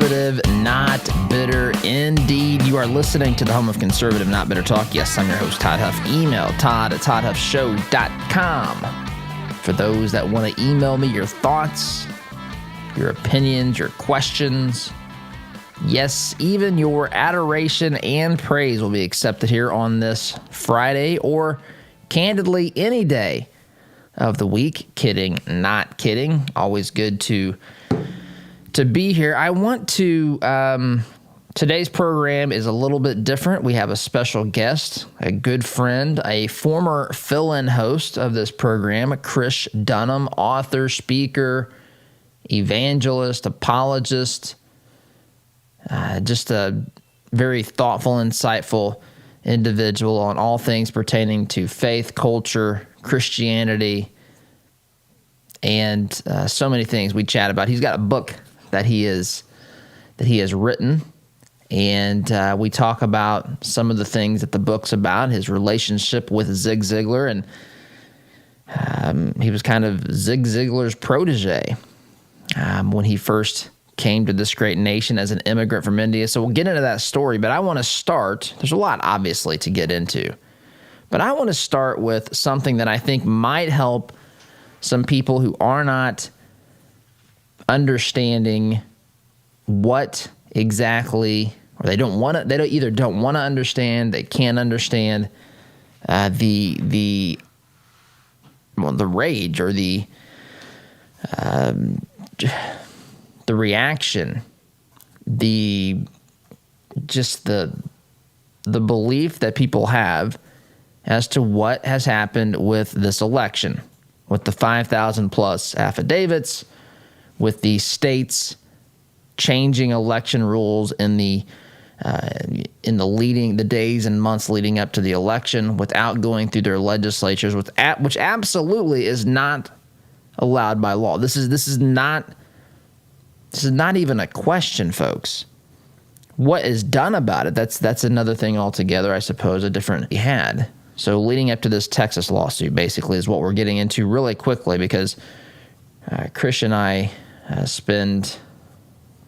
conservative, not bitter. Indeed, you are listening to the home of conservative, not bitter talk. Yes, I'm your host, Todd Huff. Email todd@toddhuffshow.com. For those that want to email me your thoughts, your opinions, your questions. Yes, even your adoration and praise will be accepted here on this Friday, or candidly any day of the week. Kidding, not kidding. Always good to be here. I want to, today's program is a little bit different. We have a special guest, a good friend, a former fill-in host of this program, Chris Dunham, author, speaker, evangelist, apologist, just a very thoughtful, insightful individual on all things pertaining to faith, culture, Christianity, and so many things we chat about. He's got a book that he has written, and we talk about some of the things that the book's about, his relationship with Zig Ziglar, and he was kind of Zig Ziglar's protege when he first came to this great nation as an immigrant from India. So we'll get into that story, but I want to start, there's a lot obviously to get into, but I want to start with something that I think might help some people who are not understanding what exactly, or they don't either don't want to understand, they can't understand the rage or the reaction, the belief that people have as to what has happened with this election, with the 5,000 plus affidavits, with the states changing election rules in the days and months leading up to the election without going through their legislatures, which absolutely is not allowed by law. This is not even a question, folks. What is done about it, that's another thing altogether, I suppose, a different we had. So leading up to this Texas lawsuit, basically, is what we're getting into really quickly, because Chris and I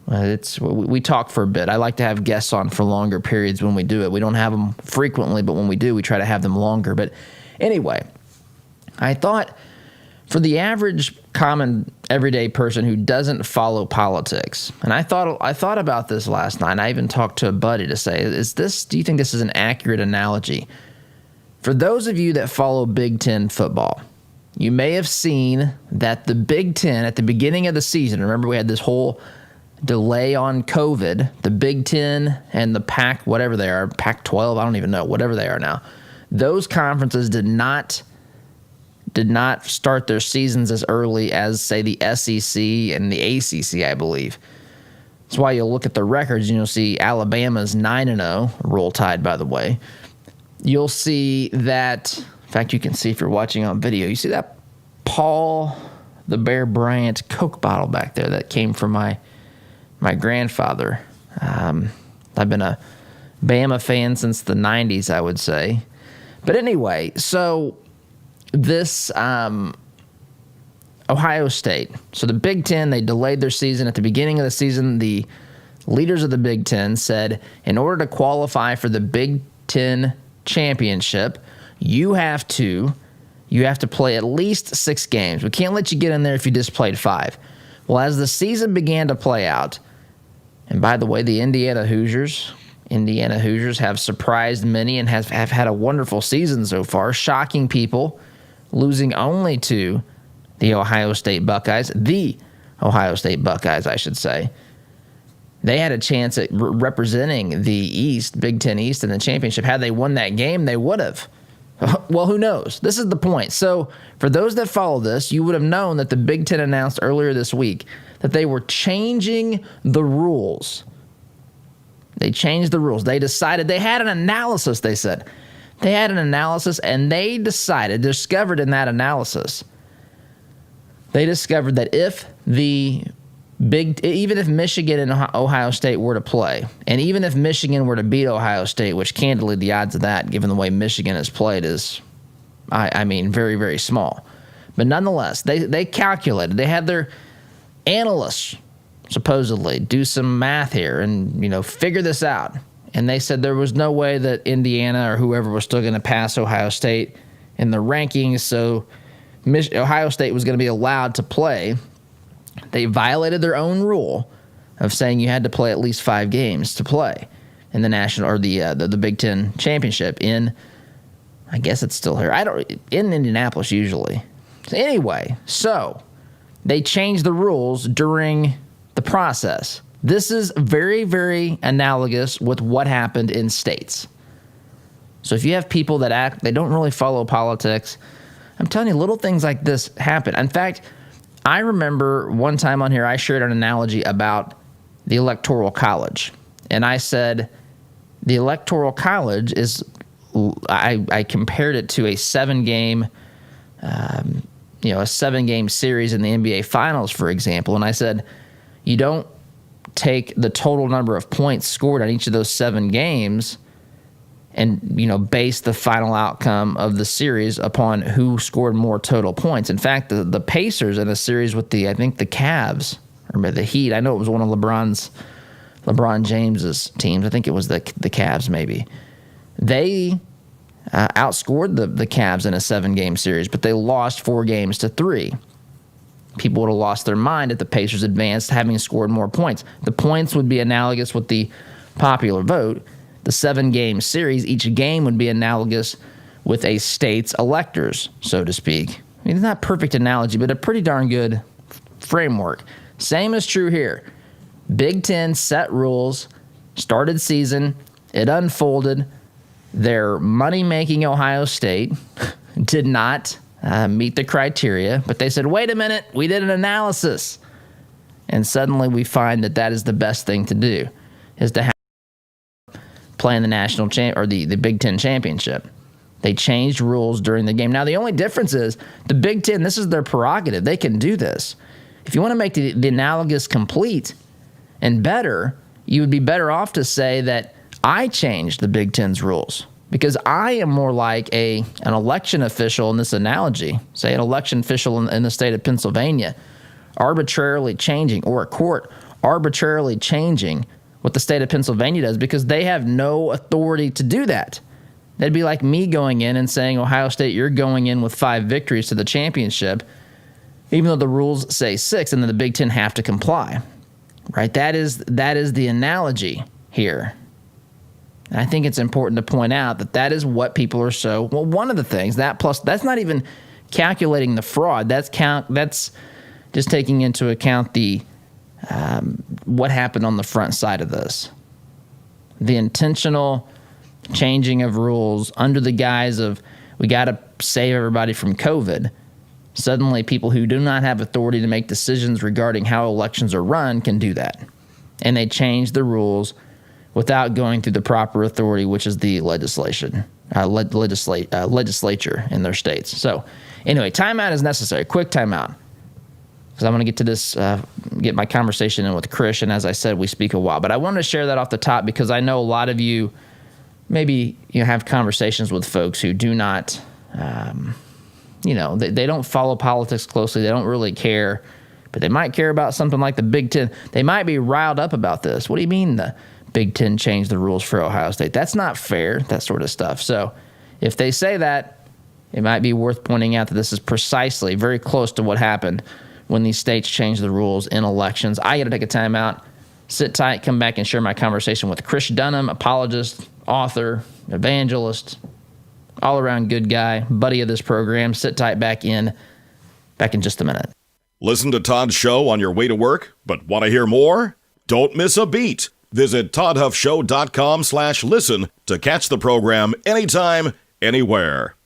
we talk for a bit. I like to have guests on for longer periods when we do it. We don't have them frequently, but when we do, we try to have them longer. But anyway, I thought for the average, common, everyday person who doesn't follow politics, and I thought about this last night, and I even talked to a buddy to say, do you think this is an accurate analogy? For those of you that follow Big Ten football, you may have seen that the Big Ten at the beginning of the season, remember we had this whole delay on COVID, the Big Ten and the Pac, whatever they are, Pac-12, I don't even know, whatever they are now, those conferences did not start their seasons as early as, say, the SEC and the ACC, I believe. That's why you'll look at the records and you'll see Alabama's 9-0, Roll Tide, by the way. You'll see that, in fact, you can see if you're watching on video, you see that Paul the Bear Bryant Coke bottle back there that came from my grandfather. I've been a Bama fan since the 90s, I would say. But anyway, so this Ohio State. So the Big Ten, they delayed their season. At the beginning of the season, the leaders of the Big Ten said, in order to qualify for the Big Ten championship, you have to play at least 6 games. We can't let you get in there if you just played 5. Well, as the season began to play out, and by the way, the Indiana Hoosiers have surprised many and have had a wonderful season so far, shocking people, losing only to the Ohio State Buckeyes, I should say. They had a chance at representing the East, Big Ten East, in the championship. Had they won that game, they would have. Well, who knows? This is the point. So for those that follow this, you would have known that the Big Ten announced earlier this week that they were changing the rules. They changed the rules. They decided, they had an analysis, they said. They had an analysis, and they discovered in that analysis, they discovered that even if Michigan and Ohio State were to play, and even if Michigan were to beat Ohio State, which candidly the odds of that, given the way Michigan has played, is, I mean, very, very small. But nonetheless, they calculated. They had their analysts supposedly, do some math here and, figure this out. And they said there was no way that Indiana or whoever was still going to pass Ohio State in the rankings, so Ohio State was going to be allowed to play. They violated their own rule of saying you had to play at least 5 games to play in the national or the Big Ten championship in, I guess it's still here. In Indianapolis usually. Anyway, so they changed the rules during the process. This is very, very analogous with what happened in states. So if you have people that they don't really follow politics, I'm telling you, little things like this happen. In fact, I remember one time on here, I shared an analogy about the Electoral College. And I said, the Electoral College is, I compared it to a 7-game, a 7-game series in the NBA Finals, for example. And I said, you don't take the total number of points scored on each of those 7 games and, base the final outcome of the series upon who scored more total points. In fact, the Pacers in a series with the Cavs, or the Heat, I know it was one of LeBron James's teams. I think it was the Cavs maybe. They outscored the Cavs in a 7-game series, but they lost 4-3. People would have lost their mind if the Pacers advanced, having scored more points. The points would be analogous with the popular vote. The 7-game series, each game would be analogous with a state's electors, so to speak. I mean, it's not a perfect analogy, but a pretty darn good framework. Same is true here. Big Ten set rules, started season, it unfolded. Their money-making Ohio State did not meet the criteria, but they said, wait a minute, we did an analysis. And suddenly we find that is the best thing to do, is to have play in the national or the Big Ten championship. They changed rules during the game. Now, the only difference is the Big Ten, this is their prerogative. They can do this. If you want to make the analogous complete and better, you would be better off to say that I changed the Big Ten's rules because I am more like an election official in this analogy, say an election official in the state of Pennsylvania, arbitrarily changing, or a court arbitrarily changing what the state of Pennsylvania does because they have no authority to do that. That'd be like me going in and saying, Ohio State, you're going in with 5 victories to the championship, even though the rules say 6, and then the Big Ten have to comply, right? That is the analogy here. And I think it's important to point out that is what people are one of the things, that's not even calculating the fraud. That's just taking into account the what happened on the front side of this. The intentional changing of rules under the guise of we got to save everybody from COVID. Suddenly, people who do not have authority to make decisions regarding how elections are run can do that. And they change the rules without going through the proper authority, which is the legislature in their states. So anyway, timeout is necessary. Quick timeout. Because I want to get to this, get my conversation in with Krish, and as I said, we speak a while. But I wanted to share that off the top because I know a lot of you maybe have conversations with folks who do not, they don't follow politics closely. They don't really care, but they might care about something like the Big Ten. They might be riled up about this. What do you mean the Big Ten changed the rules for Ohio State? That's not fair, that sort of stuff. So if they say that, it might be worth pointing out that this is precisely very close to what happened when these states change the rules in elections. I got to take a timeout, sit tight, come back and share my conversation with Chris Dunham, apologist, author, evangelist, all-around good guy, buddy of this program. Sit tight, back in just a minute. Listen to Todd's show on your way to work, but want to hear more? Don't miss a beat. Visit toddhuffshow.com/listen to catch the program anytime, anywhere.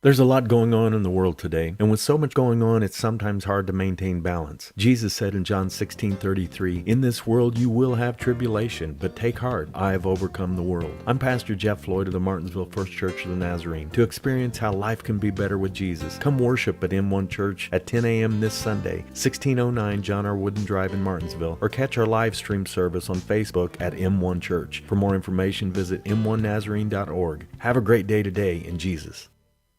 There's a lot going on in the world today, and with so much going on, it's sometimes hard to maintain balance. Jesus said in John 16:33, "In this world you will have tribulation, but take heart, I have overcome the world." I'm Pastor Jeff Floyd of the Martinsville First Church of the Nazarene. To experience how life can be better with Jesus, come worship at M1 Church at 10 a.m. this Sunday, 1609 John R. Wooden Drive in Martinsville, or catch our live stream service on Facebook at M1 Church. For more information, visit m1nazarene.org. Have a great day today in Jesus.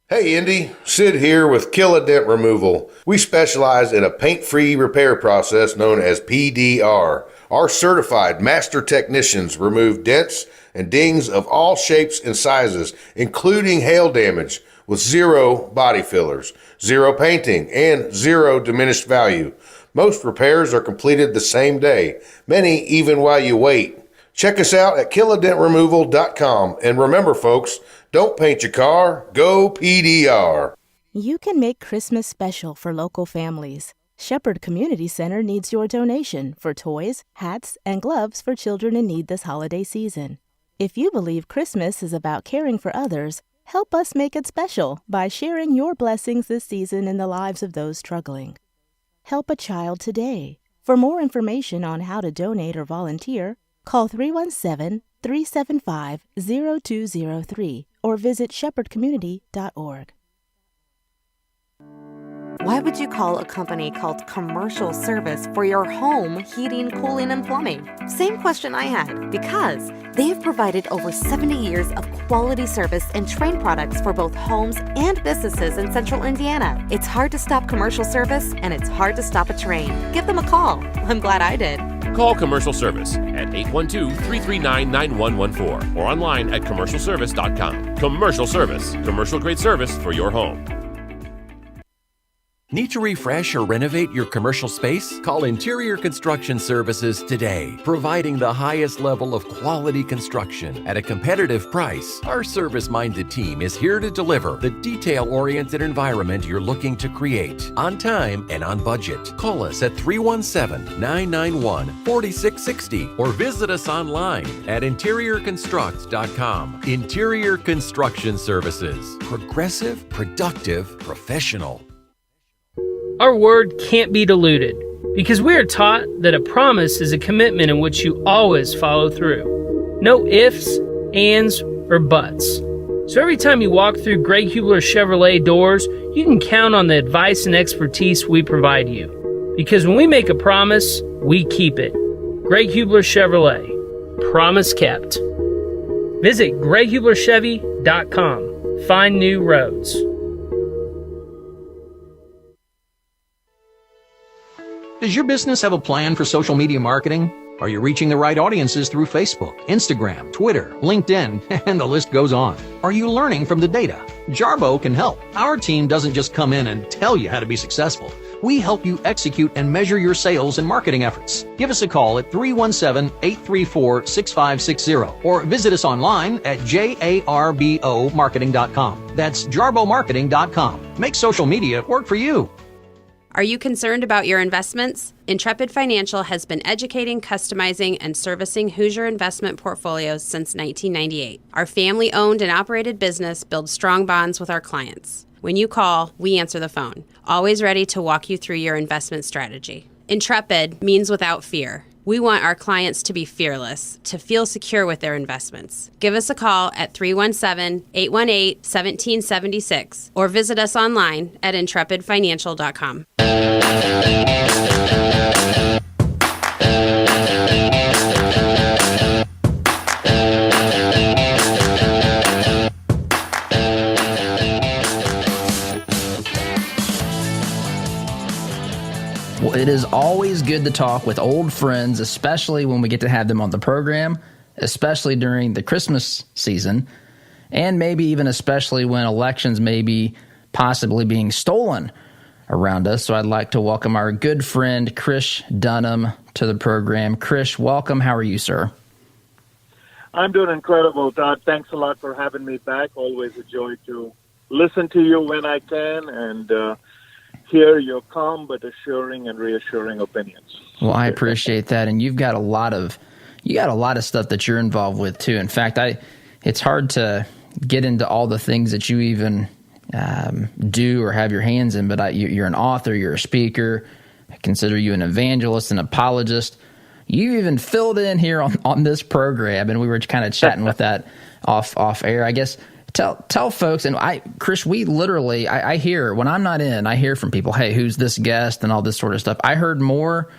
Hey Indy, Sid here with Kill a Dent Removal. We specialize in a paint-free repair process known as PDR. Our certified master technicians remove dents and dings of all shapes and sizes, including hail damage, with zero body fillers, zero painting, and zero diminished value. Most repairs are completed the same day, many even while you wait. Check us out at killadentremoval.com. And remember, folks, don't paint your car, go PDR. You can make Christmas special for local families. Shepherd Community Center needs your donation for toys, hats, and gloves for children in need this holiday season. If you believe Christmas is about caring for others, help us make it special by sharing your blessings this season in the lives of those struggling. Help a child today. For more information on how to donate or volunteer, call 317-375-0203 or visit shepherdcommunity.org. Why would you call a company called Commercial Service for your home heating, cooling, and plumbing? Same question I had, because they have provided over 70 years of quality service and trained products for both homes and businesses in Central Indiana. It's hard to stop Commercial Service, and it's hard to stop a train. Give them a call. I'm glad I did. Call Commercial Service at 812-339-9114 or online at commercialservice.com. Commercial Service, commercial-grade service for your home. Need to refresh or renovate your commercial space? Call Interior Construction Services today. Providing the highest level of quality construction at a competitive price, our service-minded team is here to deliver the detail-oriented environment you're looking to create on time and on budget. Call us at 317-991-4660 or visit us online at interiorconstruct.com. Interior Construction Services. Progressive, productive, professional. Our word can't be diluted because we are taught that a promise is a commitment in which you always follow through. No ifs, ands, or buts. So every time you walk through Greg Hubler Chevrolet doors, you can count on the advice and expertise we provide you. Because when we make a promise, we keep it. Greg Hubler Chevrolet. Promise kept. Visit GregHublerChevy.com. Find new roads. Does your business have a plan for social media marketing? Are you reaching the right audiences through Facebook, Instagram, Twitter, LinkedIn, and the list goes on? Are you learning from the data? Jarbo can help. Our team doesn't just come in and tell you how to be successful. We help you execute and measure your sales and marketing efforts. Give us a call at 317-834-6560 or visit us online at jarbomarketing.com. That's jarbomarketing.com. Make social media work for you. Are you concerned about your investments? Intrepid Financial has been educating, customizing, and servicing Hoosier investment portfolios since 1998. Our family-owned and operated business builds strong bonds with our clients. When you call, we answer the phone, always ready to walk you through your investment strategy. Intrepid means without fear. We want our clients to be fearless, to feel secure with their investments. Give us a call at 317-818-1776 or visit us online at intrepidfinancial.com. Well, it is always good to talk with old friends, especially when we get to have them on the program, especially during the Christmas season, and maybe even especially when elections may be possibly being stolen around us. So I'd like to welcome our good friend, Krish Dunham, to the program. Krish, welcome. How are you, sir? I'm doing incredible, Todd. Thanks a lot for having me back. Always a joy to listen to you when I can and hear your calm but assuring and reassuring opinions. Well, I appreciate that, and you've got a lot of stuff that you're involved with too. In fact, it's hard to get into all the things that you even do or have your hands in. But you're an author, you're a speaker. I consider you an evangelist, an apologist. You even filled in here on this program, and we were kind of chatting with that off air. I guess. Tell folks, and Krish, we literally, I hear, when I'm not in, I hear from people, hey, who's this guest and all this sort of stuff. I heard more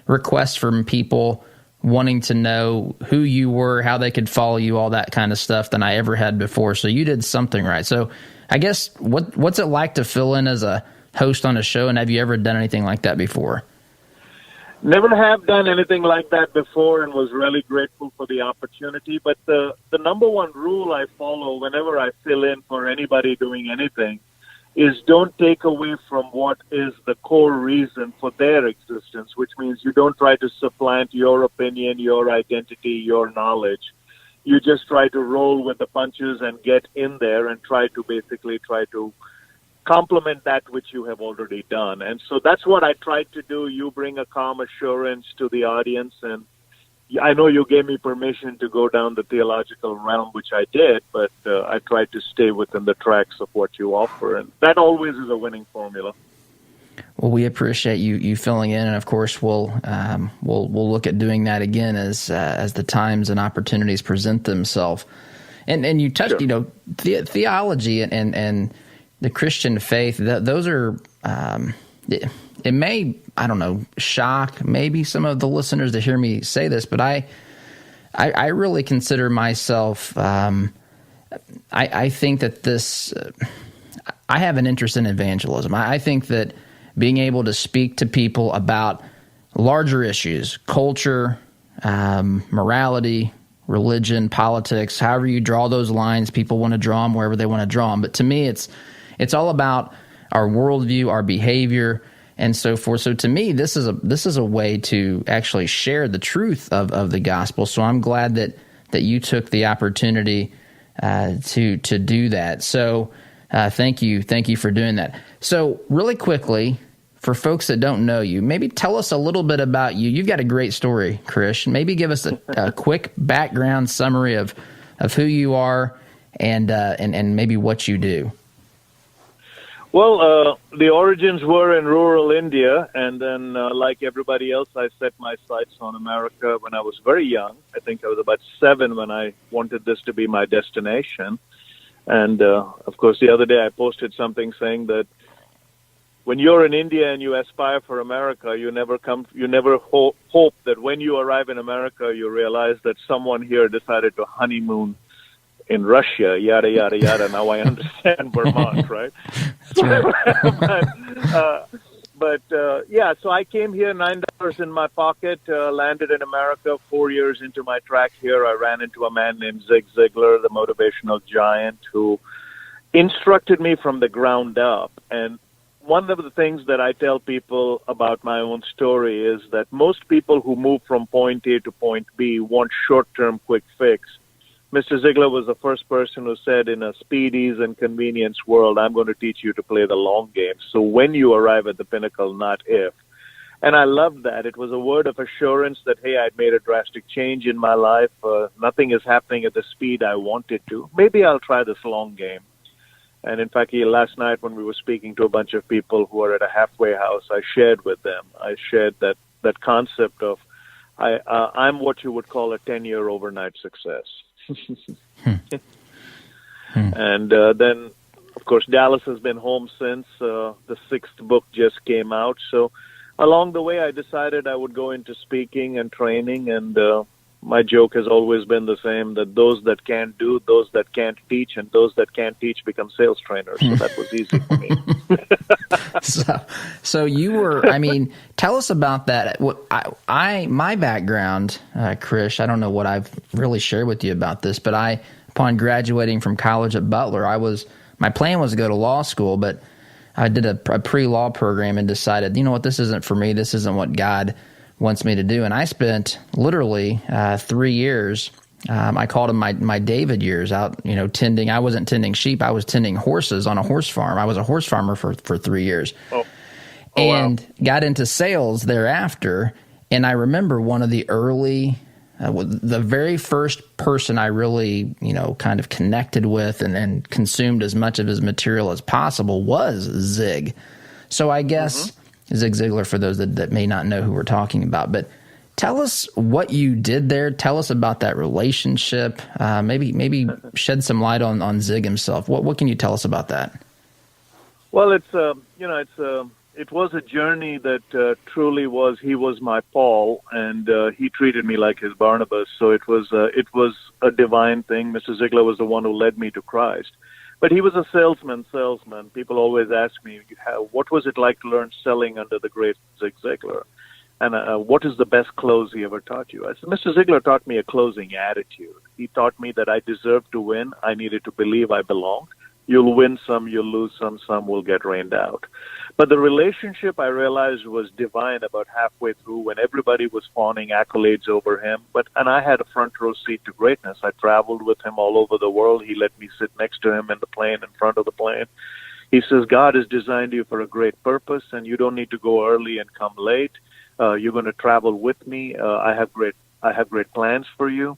requests from people wanting to know who you were, how they could follow you, all that kind of stuff than I ever had before. So you did something right. So I guess what's it like to fill in as a host on a show, and have you ever done anything like that before? Never have done anything like that before, and was really grateful for the opportunity. But the number one rule I follow whenever I fill in for anybody doing anything is don't take away from what is the core reason for their existence, which means you don't try to supplant your opinion, your identity, your knowledge. You just try to roll with the punches and get in there and try to complement that which you have already done. And so that's what I tried to do. You bring a calm assurance to the audience, and I know you gave me permission to go down the theological realm, which I did, but I tried to stay within the tracks of what you offer, and that always is a winning formula. Well, we appreciate you filling in, and of course, we'll look at doing that again as the times and opportunities present themselves. And you touched, Sure. Theology and the Christian faith. Those are it may, I don't know, shock maybe some of the listeners to hear me say this, but I really consider myself. I think that this. I have an interest in evangelism. I think that being able to speak to people about larger issues, culture, morality, religion, politics, however you draw those lines, people want to draw them wherever they want to draw them. But to me, it's all about our worldview, our behavior, and so forth. So to me, this is a way to actually share the truth of the gospel. So I'm glad that you took the opportunity to do that. So thank you for doing that. So really quickly, for folks that don't know you, maybe tell us a little bit about you. You've got a great story, Krish. Maybe give us a quick background summary of who you are and maybe what you do. Well, the origins were in rural India, and then like everybody else, I set my sights on America when I was very young. I think I was about 7 when I wanted this to be my destination. And, of course, the other day I posted something saying that when you're in India and you aspire for America, you never hope that when you arrive in America, you realize that someone here decided to honeymoon in Russia, yada, yada, yada. Now I understand Vermont, right? So I came here, $9 in my pocket, landed in America. 4 years into my track here, I ran into a man named Zig Ziglar, the motivational giant, who instructed me from the ground up. And one of the things that I tell people about my own story is that most people who move from point A to point B want short-term quick fix. Mr. Ziglar was the first person who said, in a speed, ease, and convenience world, I'm going to teach you to play the long game. So when you arrive at the pinnacle, not if. And I loved that. It was a word of assurance that, hey, I'd made a drastic change in my life. Nothing is happening at the speed I wanted to. Maybe I'll try this long game. And in fact, last night when we were speaking to a bunch of people who are at a halfway house, I shared with them. I shared that concept of I'm what you would call a 10-year overnight success. And then, of course, Dallas has been home since. The 6th book just came out. So along the way, I decided I would go into speaking and training. And my joke has always been the same, that those that can't do, those that can't teach, and those that can't teach become sales trainers. So that was easy for me. So you were, tell us about that. My background, Krish, I don't know what I've really shared with you about this, but upon graduating from college at Butler, my plan was to go to law school, but I did a pre-law program and decided, you know what, this isn't for me. This isn't what God wants me to do. And I spent literally 3 years. I called them my David years out, tending. I wasn't tending sheep. I was tending horses on a horse farm. I was a horse farmer for 3 years. And got into sales thereafter. And I remember one of the early, the very first person I really, kind of connected with and consumed as much of his material as possible was Zig. So I guess Zig Ziglar, for those that may not know who we're talking about, but tell us what you did there. Tell us about that relationship. Maybe shed some light on Zig himself. What can you tell us about that? Well, it was a journey that truly was. He was my Paul, and he treated me like his Barnabas. So it was a divine thing. Mr. Ziglar was the one who led me to Christ. But he was a salesman. People always ask me, what was it like to learn selling under the great Zig Ziglar? And what is the best close he ever taught you? I said, Mr. Ziglar taught me a closing attitude. He taught me that I deserved to win. I needed to believe I belonged. You'll win some, you'll lose some will get rained out. But the relationship, I realized, was divine about halfway through when everybody was fawning accolades over him. And I had a front row seat to greatness. I traveled with him all over the world. He let me sit next to him in the plane, in front of the plane. He says, God has designed you for a great purpose, and you don't need to go early and come late. You're going to travel with me. I have great plans for you.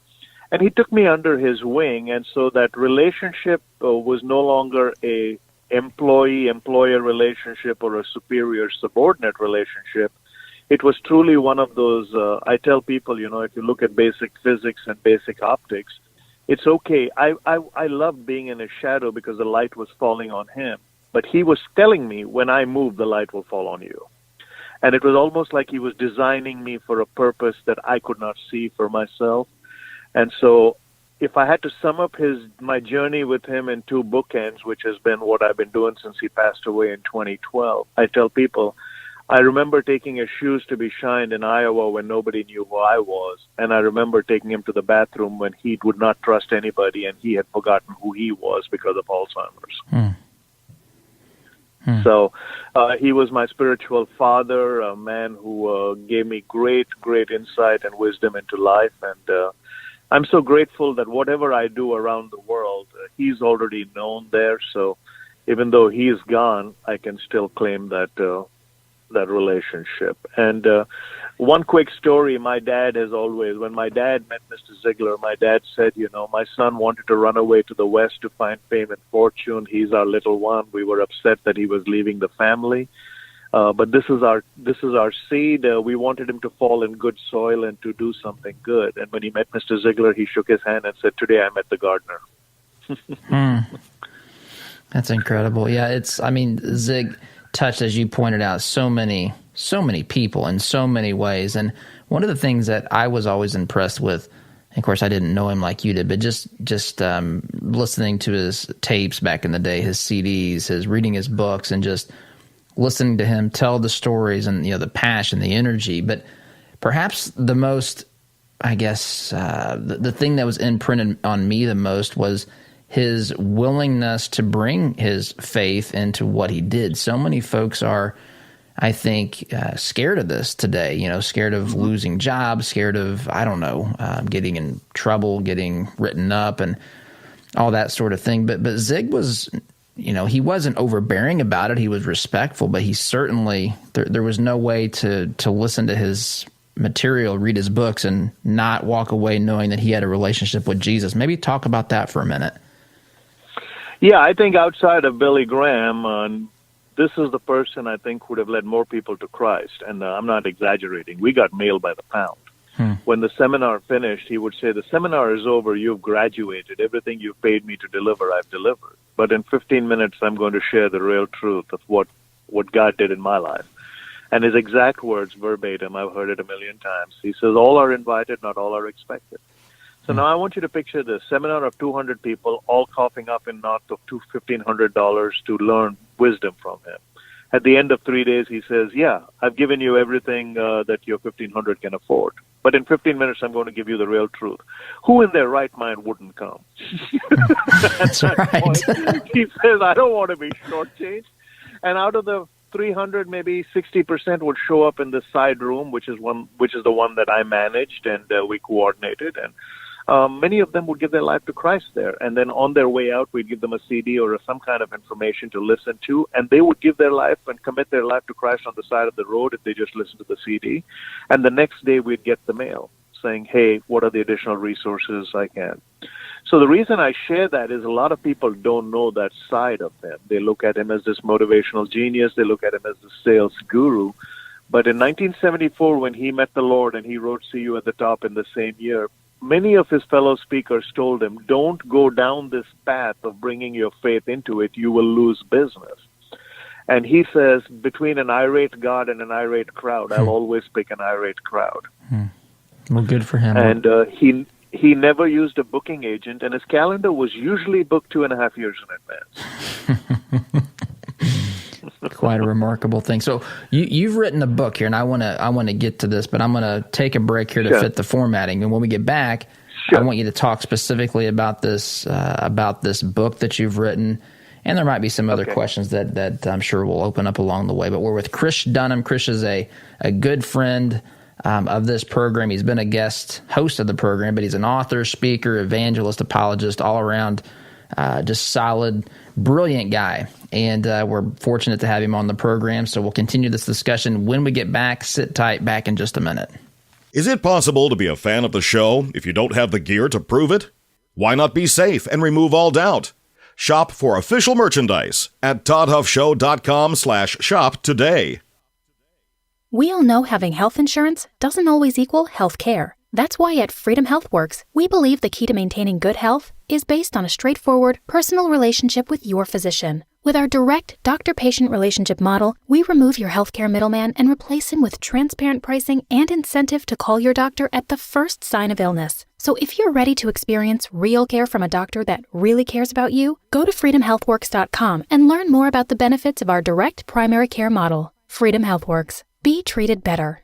And he took me under his wing, and so that relationship was no longer a employee-employer relationship or a superior-subordinate relationship. It was truly one of those, I tell people, if you look at basic physics and basic optics, it's okay. I loved being in his shadow because the light was falling on him. But he was telling me, when I move, the light will fall on you. And it was almost like he was designing me for a purpose that I could not see for myself. And so if I had to sum up my journey with him in two bookends, which has been what I've been doing since he passed away in 2012, I tell people, I remember taking his shoes to be shined in Iowa when nobody knew who I was. And I remember taking him to the bathroom when he would not trust anybody and he had forgotten who he was because of Alzheimer's. So he was my spiritual father, a man who gave me great, great insight and wisdom into life. And I'm so grateful that whatever I do around the world, he's already known there. So even though he's gone, I can still claim that relationship. And one quick story, my dad has always, when my dad met Mr. Ziglar, my dad said, my son wanted to run away to the West to find fame and fortune. He's our little one. We were upset that he was leaving the family. But this is our seed. We wanted him to fall in good soil and to do something good. And when he met Mr. Ziglar, he shook his hand and said, today I met the gardener. That's incredible. Yeah, Zig touched, as you pointed out, so many people in so many ways. And one of the things that I was always impressed with, and of course I didn't know him like you did, but just listening to his tapes back in the day, his CDs, reading his books, and just listening to him tell the stories and the passion, the energy. But perhaps the most, I guess, the thing that was imprinted on me the most was his willingness to bring his faith into what he did. So many folks are, I think, scared of this today, scared of losing jobs, scared of, getting in trouble, getting written up and all that sort of thing. But Zig was, he wasn't overbearing about it. He was respectful, but he certainly, there was no way to listen to his material, read his books, and not walk away knowing that he had a relationship with Jesus. Maybe talk about that for a minute. Yeah, I think outside of Billy Graham, this is the person I think would have led more people to Christ. And I'm not exaggerating. We got mail by the pound. When the seminar finished, he would say, the seminar is over, you've graduated. Everything you've paid me to deliver, I've delivered. But in 15 minutes, I'm going to share the real truth of what God did in my life. And his exact words, verbatim, I've heard it a million times. He says, all are invited, not all are expected. So now I want you to picture this seminar of 200 people, all coughing up in knots of $1,500 to learn wisdom from him. At the end of 3 days, he says, yeah, I've given you everything that your $1,500 can afford. But in 15 minutes, I'm going to give you the real truth. Who in their right mind wouldn't come? That's right. He says, I don't want to be shortchanged. And out of the 300, maybe 60% would show up in the side room, which is the one that I managed and we coordinated. And many of them would give their life to Christ there. And then on their way out, we'd give them a CD or some kind of information to listen to. And they would give their life and commit their life to Christ on the side of the road if they just listened to the CD. And the next day, we'd get the mail saying, hey, what are the additional resources I can? So the reason I share that is a lot of people don't know that side of him. They look at him as this motivational genius. They look at him as the sales guru. But in 1974, when he met the Lord and he wrote See You at the Top in the same year, many of his fellow speakers told him, don't go down this path of bringing your faith into it. You will lose business. And he says, between an irate God and an irate crowd, I'll always pick an irate crowd. Well, good for him. And he never used a booking agent, and his calendar was usually booked 2.5 years in advance. Quite a remarkable thing. So you've written a book here, and I want to get to this, but I'm going to take a break here to fit the formatting. And when we get back, I want you to talk specifically about this book that you've written. And there might be some other questions that I'm sure will open up along the way. But we're with Chris Dunham. Chris is a good friend of this program. He's been a guest host of the program, but he's an author, speaker, evangelist, apologist, all around, just solid, brilliant guy. And we're fortunate to have him on the program. So we'll continue this discussion when we get back. Sit tight, back in just a minute. Is it possible to be a fan of the show if you don't have the gear to prove it? Why not be safe and remove all doubt? Shop for official merchandise at toddhuffshow.com/shop today. We all know having health insurance doesn't always equal health care. That's why at Freedom HealthWorks, we believe the key to maintaining good health is based on a straightforward, personal relationship with your physician. With our direct doctor-patient relationship model, we remove your healthcare middleman and replace him with transparent pricing and incentive to call your doctor at the first sign of illness. So if you're ready to experience real care from a doctor that really cares about you, go to freedomhealthworks.com and learn more about the benefits of our direct primary care model. Freedom HealthWorks. Be treated better.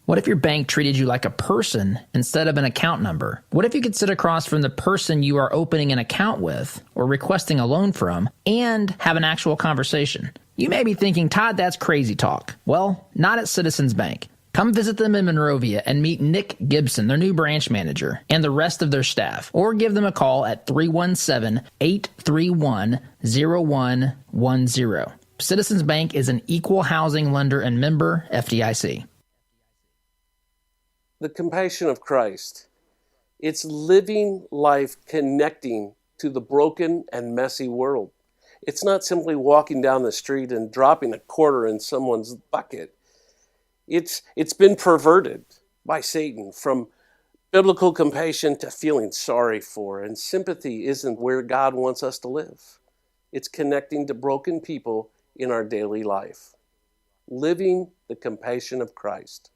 What if your bank treated you like a person instead of an account number? What if you could sit across from the person you are opening an account with or requesting a loan from and have an actual conversation? You may be thinking, Todd, that's crazy talk. Well, not at Citizens Bank. Come visit them in Monrovia and meet Nick Gibson, their new branch manager, and the rest of their staff. Or give them a call at 317-831-0110. Citizens Bank is an equal housing lender and member FDIC. The compassion of Christ. It's living life connecting to the broken and messy world. It's not simply walking down the street and dropping a quarter in someone's bucket. It's been perverted by Satan from biblical compassion to feeling sorry for, and sympathy isn't where God wants us to live. It's connecting to broken people in our daily life. Living the compassion of Christ.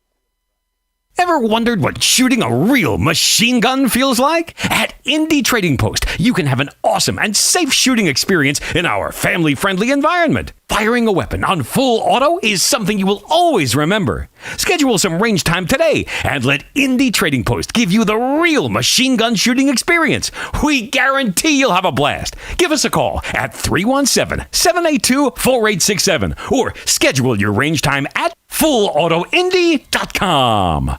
Ever wondered what shooting a real machine gun feels like? At Indie Trading Post, you can have an awesome and safe shooting experience in our family-friendly environment. Firing a weapon on full auto is something you will always remember. Schedule some range time today and let Indie Trading Post give you the real machine gun shooting experience. We guarantee you'll have a blast. Give us a call at 317-782-4867 or schedule your range time at fullautoindy.com.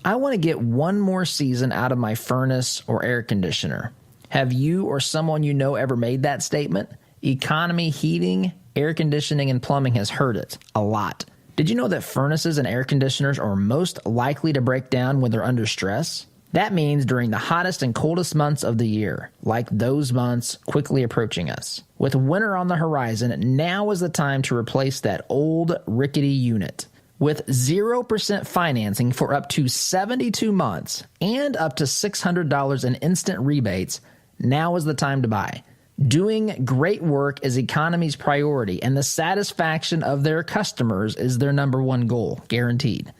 I want to get one more season out of my furnace or air conditioner. Have you or someone you know ever made that statement? Economy heating, air conditioning, and plumbing has heard it a lot. Did you know that furnaces and air conditioners are most likely to break down when they're under stress? That means during the hottest and coldest months of the year, like those months quickly approaching us. With winter on the horizon, now is the time to replace that old rickety unit. With 0% financing for up to 72 months and up to $600 in instant rebates, now is the time to buy. Doing great work is Economy's priority, and the satisfaction of their customers is their number one goal, guaranteed.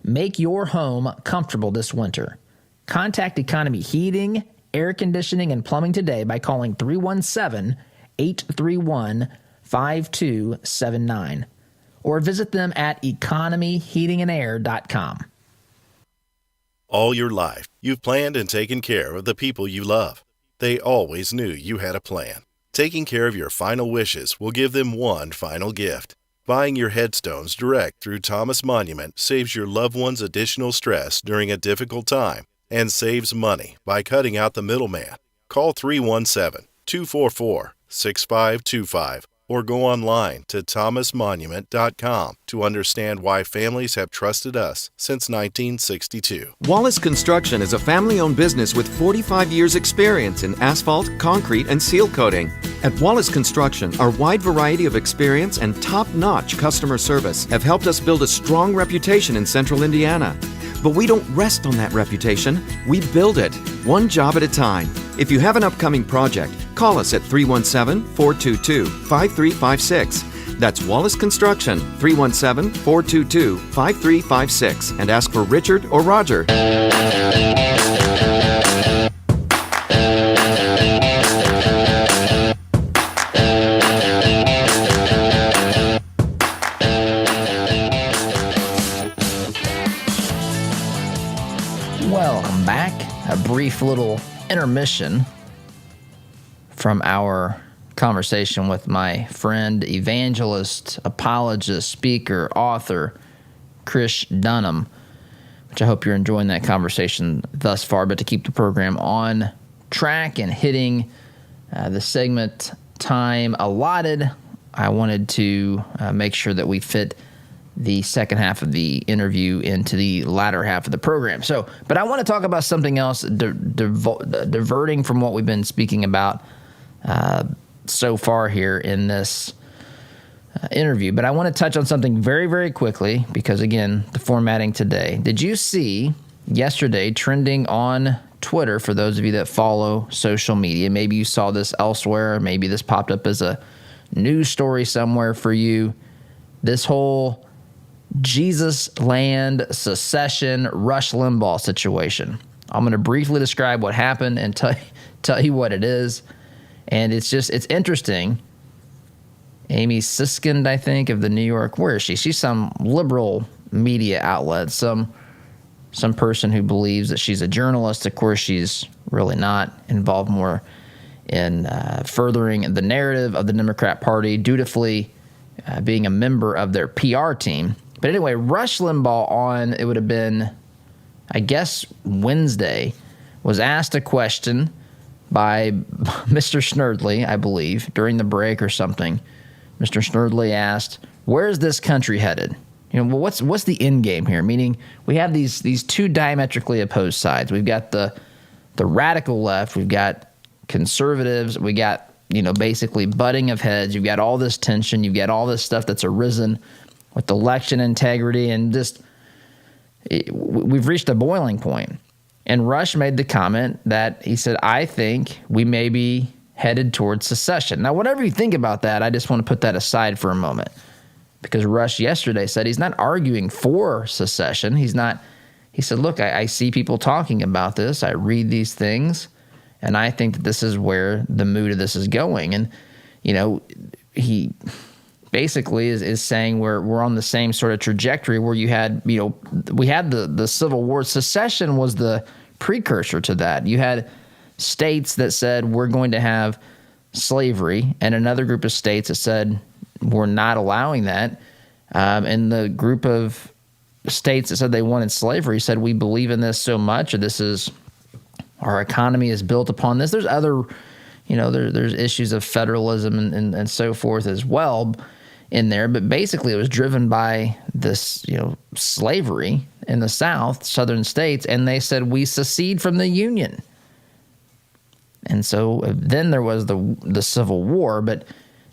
Make your home comfortable this winter. Contact Economy Heating, Air Conditioning, and Plumbing today by calling 317-831-5279 or visit them at economyheatingandair.com. All your life, you've planned and taken care of the people you love. They always knew you had a plan. Taking care of your final wishes will give them one final gift. Buying your headstones direct through Thomas Monument saves your loved ones additional stress during a difficult time and saves money by cutting out the middleman. Call 317-244-6525 or go online to thomasmonument.com to understand why families have trusted us since 1962. Wallace Construction is a family-owned business with 45 years' experience in asphalt, concrete, and seal coating. At Wallace Construction, our wide variety of experience and top-notch customer service have helped us build a strong reputation in central Indiana. But we don't rest on that reputation. We build it, one job at a time. If you have an upcoming project, call us at 317-422-5356. That's Wallace Construction, 317-422-5356, and ask for Richard or Roger. a brief little intermission from our conversation with my friend, evangelist, apologist, speaker, author, Chris Dunham, which I hope you're enjoying that conversation thus far. But to keep the program on track and hitting the segment time allotted, I wanted to make sure that we fit the second half of the interview into the latter half of the program. But I want to talk about something else, diverting from what we've been speaking about so far here in this interview. But I want to touch on something very, very quickly because, again, the formatting today. Did you see yesterday trending on Twitter, for those of you that follow social media, maybe you saw this elsewhere, maybe this popped up as a news story somewhere for you, this whole Jesus land secession Rush Limbaugh situation. I'm going to briefly describe what happened and tell you what it is. And it's interesting. Amy Siskind, I think, of the New York, where is she? She's some liberal media outlet, some person who believes that she's a journalist. Of course, she's really not, involved more in furthering the narrative of the Democrat Party, dutifully being a member of their PR team. But anyway, Rush Limbaugh on, it would have been, I guess, Wednesday, was asked a question by Mr. Snerdley, I believe, during the break or something. Mr. Snerdley asked, where is this country headed? Well, what's the end game here? Meaning, we have these two diametrically opposed sides. We've got the radical left, we've got conservatives, we got, basically butting of heads. You've got all this tension, you've got all this stuff that's arisen with election integrity, and we've reached a boiling point. And Rush made the comment that he said, I think we may be headed towards secession. Now, whatever you think about that, I just want to put that aside for a moment. Because Rush yesterday said he's not arguing for secession. He said, look, I see people talking about this. I read these things, and I think that this is where the mood of this is going. And, he basically is saying we're on the same sort of trajectory where you had, we had the Civil War. Secession was the precursor to that. You had states that said we're going to have slavery, and another group of states that said we're not allowing that. And the group of states that said they wanted slavery said we believe in this so much, or this is our economy is built upon this. There's other, there's issues of federalism and so forth as well in there, but basically it was driven by this, slavery in the South, southern states, and they said we secede from the Union. And so then there was the Civil War, but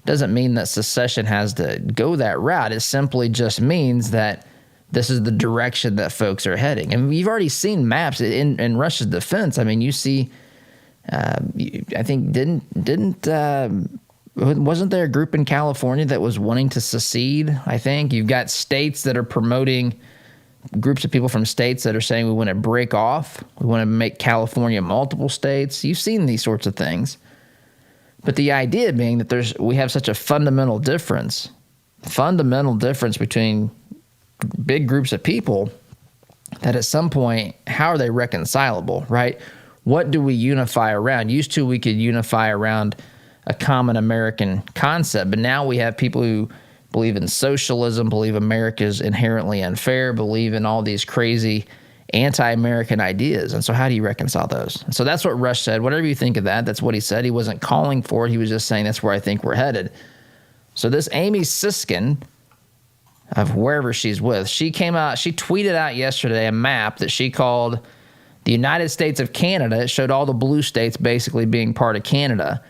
doesn't mean that secession has to go that route. It simply just means that this is the direction that folks are heading. And you've already seen maps in Rush's defense. I mean, you see, I think wasn't there a group in California that was wanting to secede? I think you've got states that are promoting, groups of people from states that are saying we want to break off. We want to make California multiple states. You've seen these sorts of things. But the idea being that we have such a fundamental difference between big groups of people that at some point, how are they reconcilable, right? What do we unify around? Used to, we could unify around a common American concept, but now we have people who believe in socialism, believe America is inherently unfair, believe in all these crazy anti-American ideas. And so how do you reconcile those? And so that's what Rush said. Whatever you think of that, that's what he said. He wasn't calling for it. He was just saying that's where I think we're headed. So this Amy Siskind, of wherever she's with, she tweeted out yesterday a map that she called the United States of Canada. It showed all the blue states basically being part of Canada.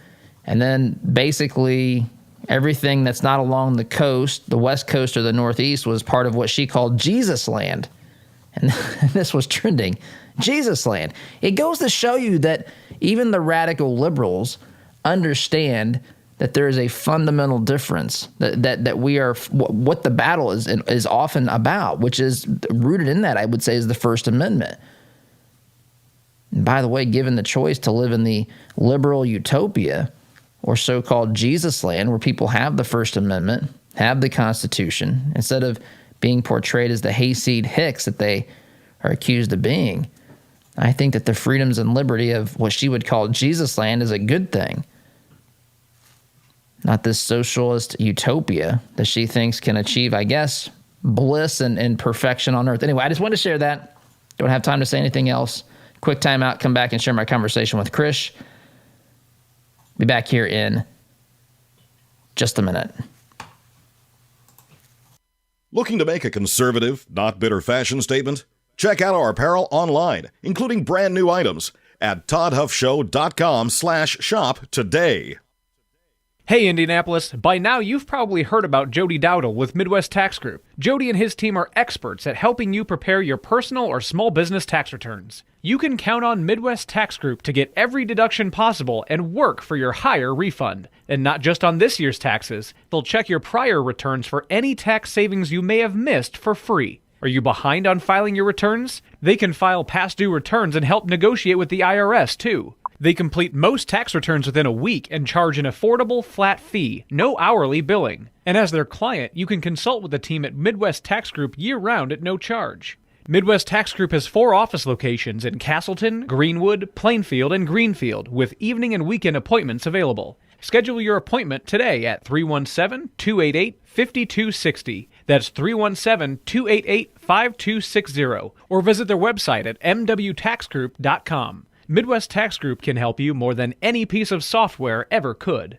And then basically everything that's not along the coast, the west coast or the northeast, was part of what she called Jesus land. And this was trending. Jesus land. It goes to show you that even the radical liberals understand that there is a fundamental difference, that we are, what the battle is often about, which is rooted in that, I would say, is the First Amendment. And by the way, given the choice to live in the liberal utopia or so-called Jesus land, where people have the First Amendment, have the Constitution, instead of being portrayed as the hayseed hicks that they are accused of being, I think that the freedoms and liberty of what she would call Jesus land is a good thing. Not this socialist utopia that she thinks can achieve, I guess, bliss and perfection on earth. Anyway, I just wanted to share that. Don't have time to say anything else. Quick time out, come back and share my conversation with Krish. Be back here in just a minute. Looking to make a conservative, not bitter fashion statement? Check out our apparel online, including brand new items at toddhuffshow.com/shop today. Hey Indianapolis, by now you've probably heard about Jody Dowdle with Midwest Tax Group. Jody and his team are experts at helping you prepare your personal or small business tax returns. You can count on Midwest Tax Group to get every deduction possible and work for your higher refund. And not just on this year's taxes, they'll check your prior returns for any tax savings you may have missed for free. Are you behind on filing your returns? They can file past due returns and help negotiate with the IRS too. They complete most tax returns within a week and charge an affordable flat fee, no hourly billing. And as their client, you can consult with the team at Midwest Tax Group year-round at no charge. Midwest Tax Group has 4 office locations in Castleton, Greenwood, Plainfield, and Greenfield, with evening and weekend appointments available. Schedule your appointment today at 317-288-5260. That's 317-288-5260. Or visit their website at mwtaxgroup.com. Midwest Tax Group can help you more than any piece of software ever could.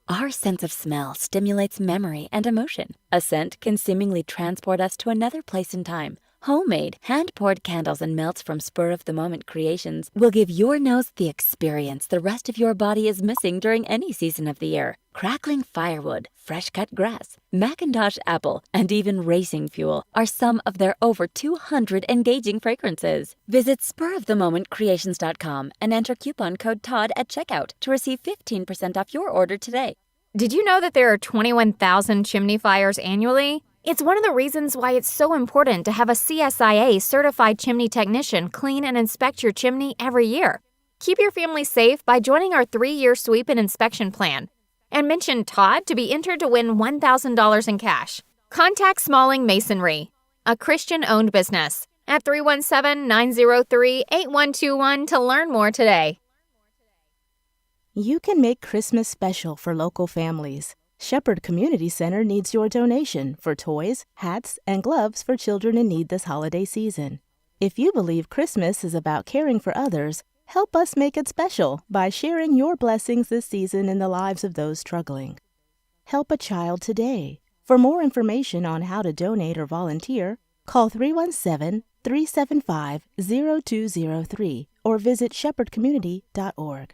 Our sense of smell stimulates memory and emotion. A scent can seemingly transport us to another place in time. Homemade, hand-poured candles and melts from spur-of-the-moment creations will give your nose the experience the rest of your body is missing during any season of the year. Crackling firewood, fresh-cut grass, Macintosh apple, and even racing fuel are some of their over 200 engaging fragrances. Visit spurofthemomentcreations.com and enter coupon code TODD at checkout to receive 15% off your order today. Did you know that there are 21,000 chimney fires annually? It's one of the reasons why it's so important to have a CSIA certified chimney technician clean and inspect your chimney every year. Keep your family safe by joining our 3-year sweep and inspection plan. And mention Todd to be entered to win $1,000 in cash. Contact Smalling Masonry, a Christian-owned business, at 317-903-8121 to learn more today. You can make Christmas special for local families. Shepherd Community Center needs your donation for toys, hats, and gloves for children in need this holiday season. If you believe Christmas is about caring for others, help us make it special by sharing your blessings this season in the lives of those struggling. Help a child today. For more information on how to donate or volunteer, call 317-375-0203 or visit shepherdcommunity.org.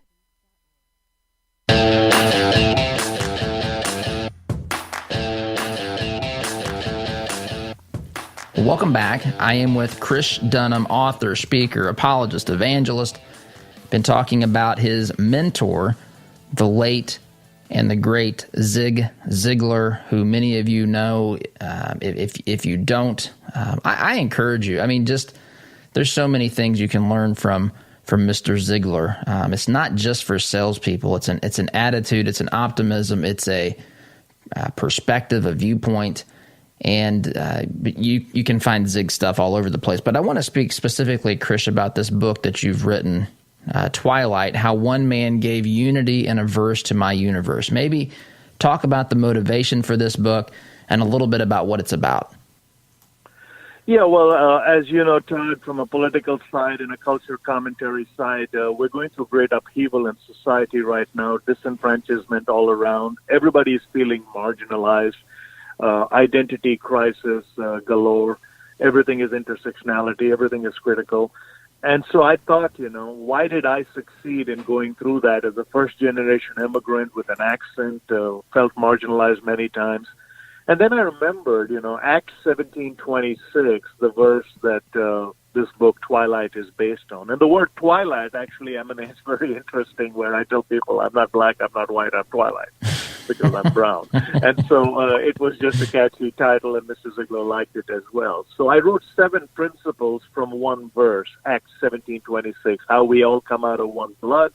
Welcome back. I am with Krish Dunham, author, speaker, apologist, evangelist. Been talking about his mentor, the late and the great Zig Ziglar, who many of you know. If you don't, I encourage you. I mean, just there's so many things you can learn from Mr. Ziglar. It's not just for salespeople. It's an attitude. It's an optimism. It's a perspective, a viewpoint. And you can find Zig stuff all over the place. But I want to speak specifically, Krish, about this book that you've written, Twilight, How One Man Gave Unity and a Verse to My Universe. Maybe talk about the motivation for this book and a little bit about what it's about. Yeah, well, as you know, Todd, from a political side and a culture commentary side, we're going through great upheaval in society right now, disenfranchisement all around. Everybody's feeling marginalized. Identity crisis galore. Everything is intersectionality. Everything is critical. And so I thought, why did I succeed in going through that as a first-generation immigrant with an accent, felt marginalized many times? And then I remembered, Acts 17:26, the verse that this book, Twilight, is based on. And the word twilight actually emanates very interesting, where I tell people I'm not black, I'm not white, I'm Twilight, because I'm brown. And so it was just a catchy title, and Mr. Ziglar liked it as well. So I wrote 7 principles from one verse, Acts 17:26, how we all come out of one blood,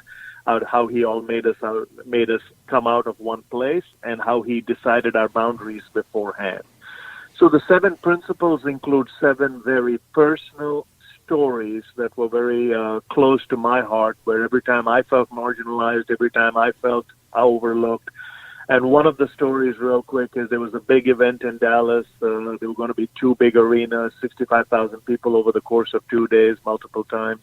how he all made us come out of one place, and how he decided our boundaries beforehand. So the 7 principles include 7 very personal, stories that were very close to my heart, where every time I felt marginalized, every time I felt overlooked. And one of the stories, real quick, is there was a big event in Dallas. There were going to be 2 big arenas, 65,000 people over the course of 2 days, multiple times.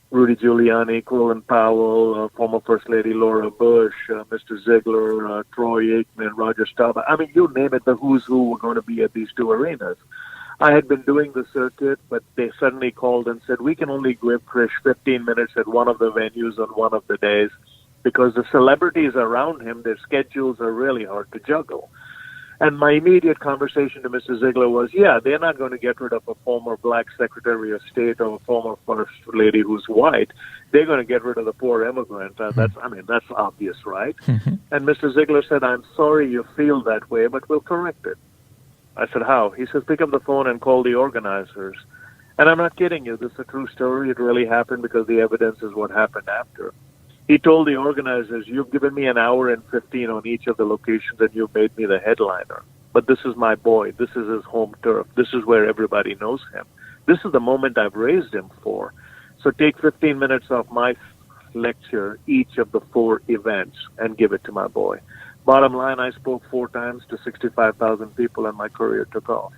Rudy Giuliani, Colin Powell, former First Lady Laura Bush, Mr. Ziegler, Troy Aikman, Roger Staubach. I mean, you name it, the who's who were going to be at these 2 arenas. I had been doing the circuit, but they suddenly called and said, we can only give Krish 15 minutes at one of the venues on one of the days, because the celebrities around him, their schedules are really hard to juggle. And my immediate conversation to Mr. Ziegler was, yeah, they're not going to get rid of a former black Secretary of State or a former First Lady who's white. They're going to get rid of the poor immigrant. That's obvious, right? And Mr. Ziegler said, I'm sorry you feel that way, but we'll correct it. I said, how? He says, pick up the phone and call the organizers. And I'm not kidding you. This is a true story. It really happened because the evidence is what happened after. He told the organizers, you've given me an hour and 15 on each of the locations and you've made me the headliner. But this is my boy. This is his home turf. This is where everybody knows him. This is the moment I've raised him for. So take 15 minutes off my lecture, each of the 4 events, and give it to my boy. Bottom line, I spoke 4 times to 65,000 people and my career took off.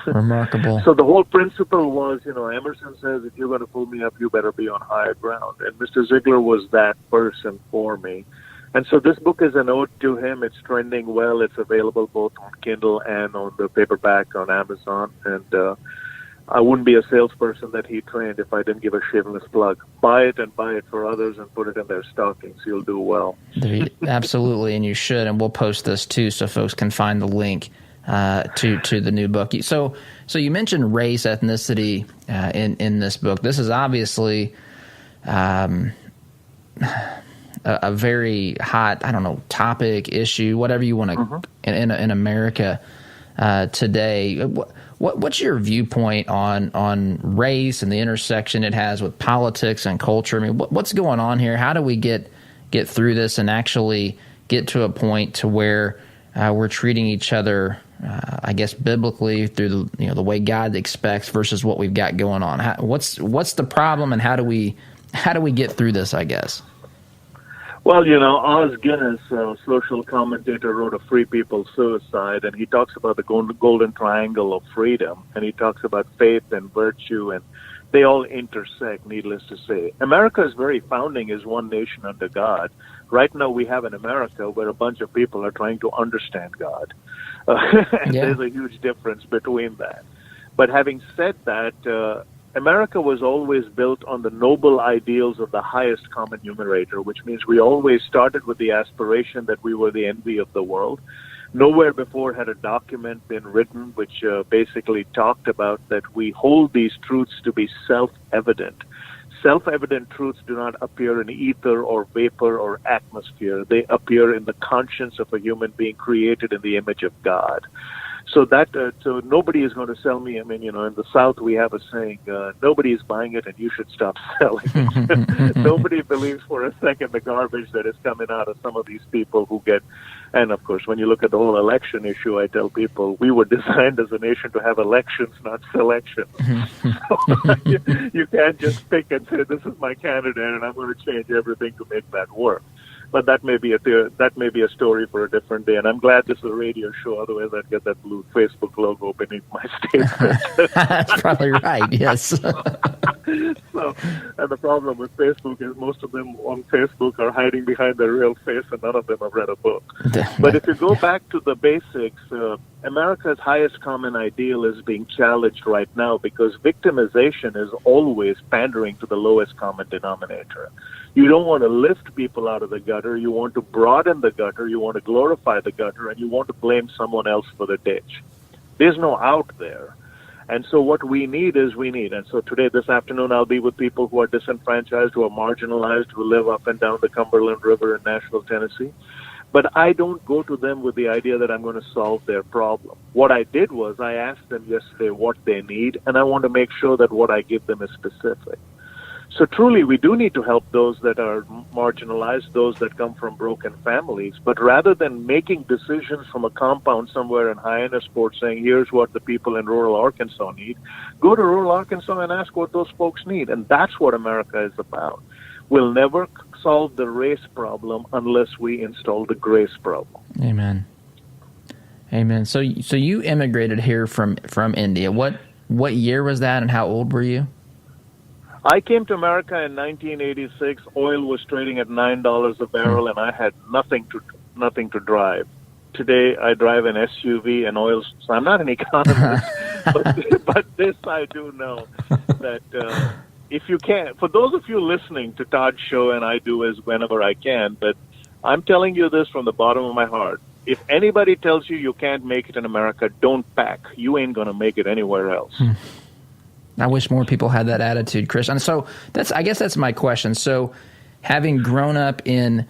Remarkable. So the whole principle was, Emerson says, if you're going to pull me up, you better be on higher ground. And Mr. Ziegler was that person for me. And so this book is an ode to him. It's trending well. It's available both on Kindle and on the paperback on Amazon. And I wouldn't be a salesperson that he trained if I didn't give a shameless plug. Buy it and buy it for others and put it in their stockings. You'll do well. Absolutely, and you should. And we'll post this too so folks can find the link to the new book. So you mentioned race, ethnicity in this book. This is obviously a very hot, topic, issue, whatever you want to, in America today. What's your viewpoint on race and the intersection it has with politics and culture? I mean, what's going on here? How do we get through this and actually get to a point to where we're treating each other, I guess, biblically through the way God expects versus what we've got going on? What's the problem, and how do we get through this, I guess? Well, Oz Guinness, a social commentator, wrote a Free People Suicide, and he talks about the golden triangle of freedom, and he talks about faith and virtue, and they all intersect, needless to say. America's very founding is one nation under God. Right now we have in America where a bunch of people are trying to understand God. There's a huge difference between that. But having said that, America was always built on the noble ideals of the highest common numerator, which means we always started with the aspiration that we were the envy of the world. Nowhere before had a document been written which basically talked about that we hold these truths to be self-evident. Self-evident truths do not appear in ether or vapor or atmosphere. They appear in the conscience of a human being created in the image of God. So so nobody is going to sell me. I mean, in the South we have a saying, nobody is buying it and you should stop selling it. Nobody believes for a second the garbage that is coming out of some of these people who get, and of course, when you look at the whole election issue, I tell people we were designed as a nation to have elections, not selections. So you can't just pick and say, this is my candidate and I'm going to change everything to make that work. But that may be a story for a different day. And I'm glad this is a radio show. Otherwise, I'd get that blue Facebook logo beneath my statement. That's probably right. Yes. So, and the problem with Facebook is most of them on Facebook are hiding behind their real face, and none of them have read a book. But if you go back to the basics, America's highest common ideal is being challenged right now because victimization is always pandering to the lowest common denominator. You don't want to lift people out of the gutter. You want to broaden the gutter. You want to glorify the gutter, and you want to blame someone else for the ditch. There's no out there. And so what we need. And so today, this afternoon, I'll be with people who are disenfranchised, who are marginalized, who live up and down the Cumberland River in Nashville, Tennessee. But I don't go to them with the idea that I'm going to solve their problem. What I did was I asked them yesterday what they need, and I want to make sure that what I give them is specific. So truly, we do need to help those that are marginalized, those that come from broken families. But rather than making decisions from a compound somewhere in Hyannisport saying, here's what the people in rural Arkansas need, go to rural Arkansas and ask what those folks need. And that's what America is about. We'll never solve the race problem unless we install the grace problem. Amen. Amen. So you immigrated here from India. What year was that, and how old were you? I came to America in 1986. Oil was trading at $9 a barrel, and I had nothing to drive. Today, I drive an SUV and oil. So I'm not an economist, but this I do know that if you can, for those of you listening to Todd's show, and I do as whenever I can, but I'm telling you this from the bottom of my heart. If anybody tells you you can't make it in America, don't pack. You ain't going to make it anywhere else. I wish more people had that attitude, Chris. And so I guess that's my question. So having grown up in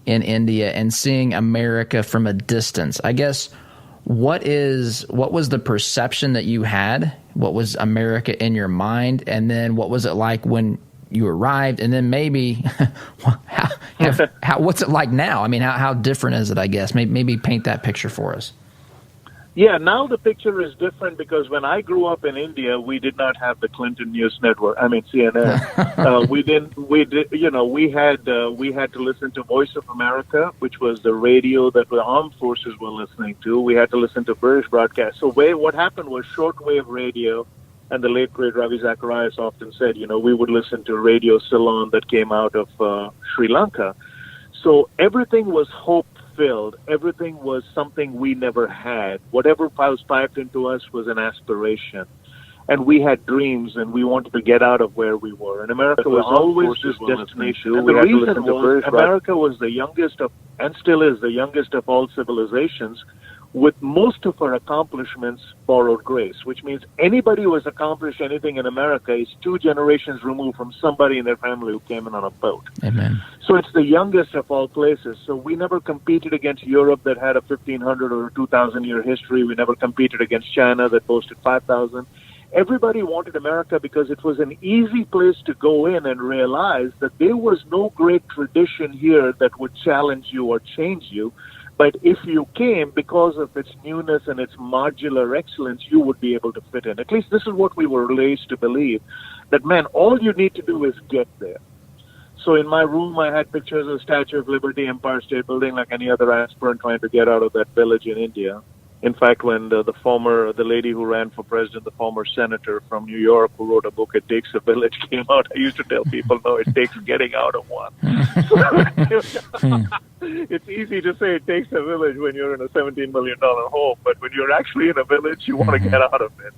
India and seeing America from a distance, I guess what was the perception that you had? What was America in your mind? And then what was it like when you arrived? And then maybe what's it like now? I mean, how different is it, I guess? Maybe paint that picture for us. Yeah, now the picture is different because when I grew up in India, we did not have the Clinton News Network. I mean CNN. We had to listen to Voice of America, which was the radio that the armed forces were listening to. We had to listen to British broadcast. So what happened was shortwave radio, and the late great Ravi Zacharias often said, we would listen to Radio Ceylon that came out of Sri Lanka. So everything was hope-filled. Everything was something we never had. Whatever was piped into us was an aspiration. And we had dreams, and we wanted to get out of where we were. And America was always this destination. And the reason was America was the youngest of, and still is the youngest of all civilizations, with most of our accomplishments borrowed grace, which means anybody who has accomplished anything in America is 2 generations removed from somebody in their family who came in on a boat. Amen. So it's the youngest of all places. So we never competed against Europe that had a 1,500 or 2,000-year history. We never competed against China that boasted 5,000. Everybody wanted America because it was an easy place to go in and realize that there was no great tradition here that would challenge you or change you. But if you came, because of its newness and its modular excellence, you would be able to fit in. At least this is what we were raised to believe, that, man, all you need to do is get there. So in my room, I had pictures of the Statue of Liberty, Empire State Building, like any other aspirant trying to get out of that village in India. In fact, when the lady who ran for president, the former senator from New York who wrote a book, It Takes a Village, came out, I used to tell people, no, it takes getting out of one. It's easy to say it takes a village when you're in a $17 million home, but when you're actually in a village, you want to get out of it.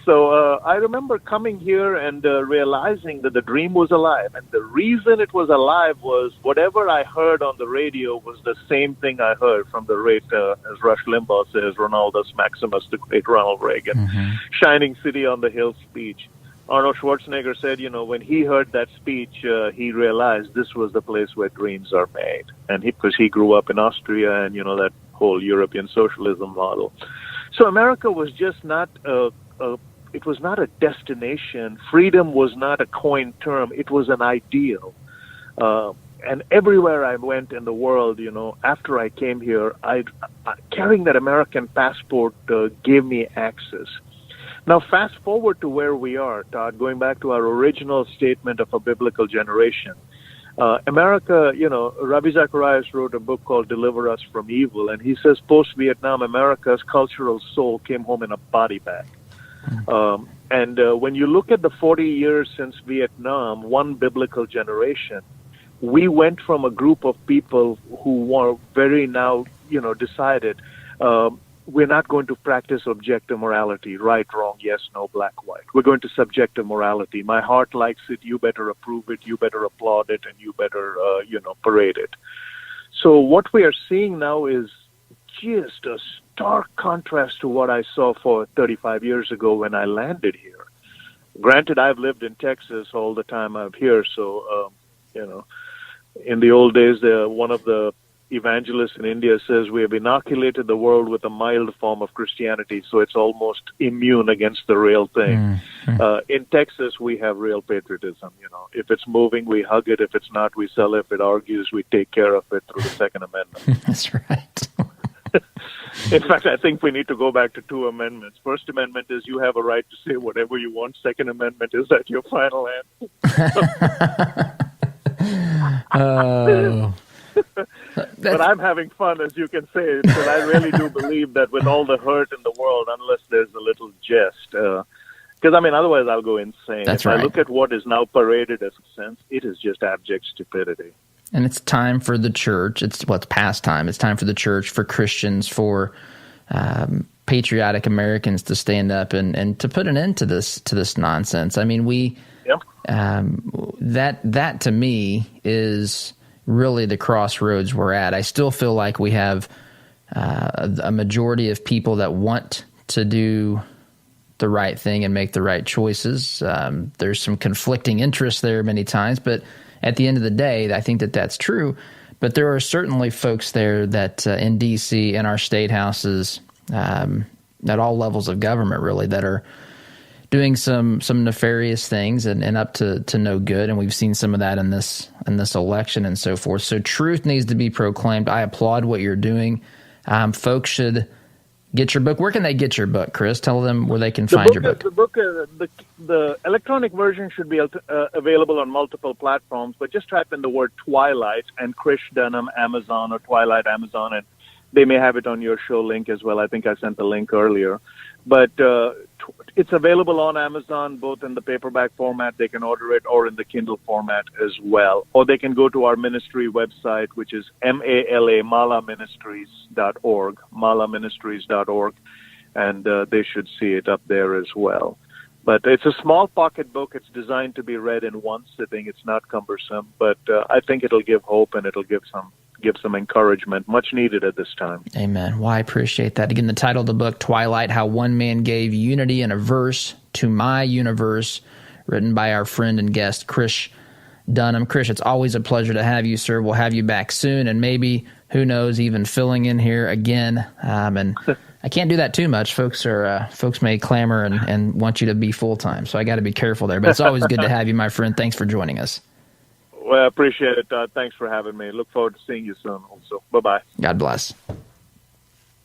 So I remember coming here and realizing that the dream was alive. And the reason it was alive was whatever I heard on the radio was the same thing I heard from the great, as Rush Limbaugh says, Ronaldus Maximus, the great Ronald Reagan, Shining City on the Hill speech. Arnold Schwarzenegger said, when he heard that speech, he realized this was the place where dreams are made. And because he grew up in Austria and, that whole European socialism model. So America was just not it was not a destination. Freedom was not a coined term. It was an ideal. And everywhere I went in the world, after I came here, carrying that American passport gave me access. Now, fast forward to where we are, Todd, going back to our original statement of a biblical generation. America, Ravi Zacharias wrote a book called Deliver Us from Evil, and he says post-Vietnam, America's cultural soul came home in a body bag. And when you look at the 40 years since Vietnam, one biblical generation, we went from a group of people who were very now, decided we're not going to practice objective morality, right, wrong, yes, no, black, white. We're going to subjective morality. My heart likes it. You better approve it. You better applaud it, and you better, parade it. So what we are seeing now is just a stark contrast to what I saw 35 years ago when I landed here. Granted, I've lived in Texas all the time I'm here, so, in the old days, one of the evangelist in India says we have inoculated the world with a mild form of Christianity, so it's almost immune against the real thing. In Texas, we have real patriotism. If it's moving, we hug it. If it's not, we sell it. If it argues, we take care of it through the Second Amendment. That's right. In fact, I think we need to go back to 2 amendments. First Amendment is you have a right to say whatever you want. Second Amendment is that your final answer. But I'm having fun, as you can say, because I really do believe that with all the hurt in the world, unless there's a little jest, because otherwise I'll go insane. That's if right. I look at what is now paraded as a sense, it is just abject stupidity. And it's time for the church. It's past time. It's time for the church, for Christians, for patriotic Americans to stand up and to put an end to this nonsense. That to me is really the crossroads we're at. I still feel like we have a majority of people that want to do the right thing and make the right choices. There's some conflicting interests there many times, but at the end of the day, I think that's true. But there are certainly folks there that in D.C., in our state houses, at all levels of government, really, that are doing some nefarious things and up to no good. And we've seen some of that in this election and so forth. So truth needs to be proclaimed. I applaud what you're doing. Folks should get your book. Where can they get your book, Chris? Tell them where they can find your book. The electronic version should be available on multiple platforms, but just type in the word Twilight and Krish Dunham Amazon or Twilight Amazon, and they may have it on your show link as well. I think I sent the link earlier. But it's available on Amazon, both in the paperback format, they can order it, or in the Kindle format as well. Or they can go to our ministry website, which is malaministries.org, and they should see it up there as well. But it's a small pocket book. It's designed to be read in one sitting. It's not cumbersome, but I think it'll give hope and it'll give some encouragement, much needed at this time. Amen. Well, I appreciate that. Again, the title of the book, Twilight, How One Man Gave Unity in a Verse to My Universe, written by our friend and guest, Krish Dunham. Krish, it's always a pleasure to have you, sir. We'll have you back soon, and maybe, who knows, even filling in here again. And I can't do that too much. Folks may clamor and want you to be full-time, so I got to be careful there. But it's always good to have you, my friend. Thanks for joining us. Well, I appreciate it, Todd. Thanks for having me. Look forward to seeing you soon also. Bye-bye. God bless.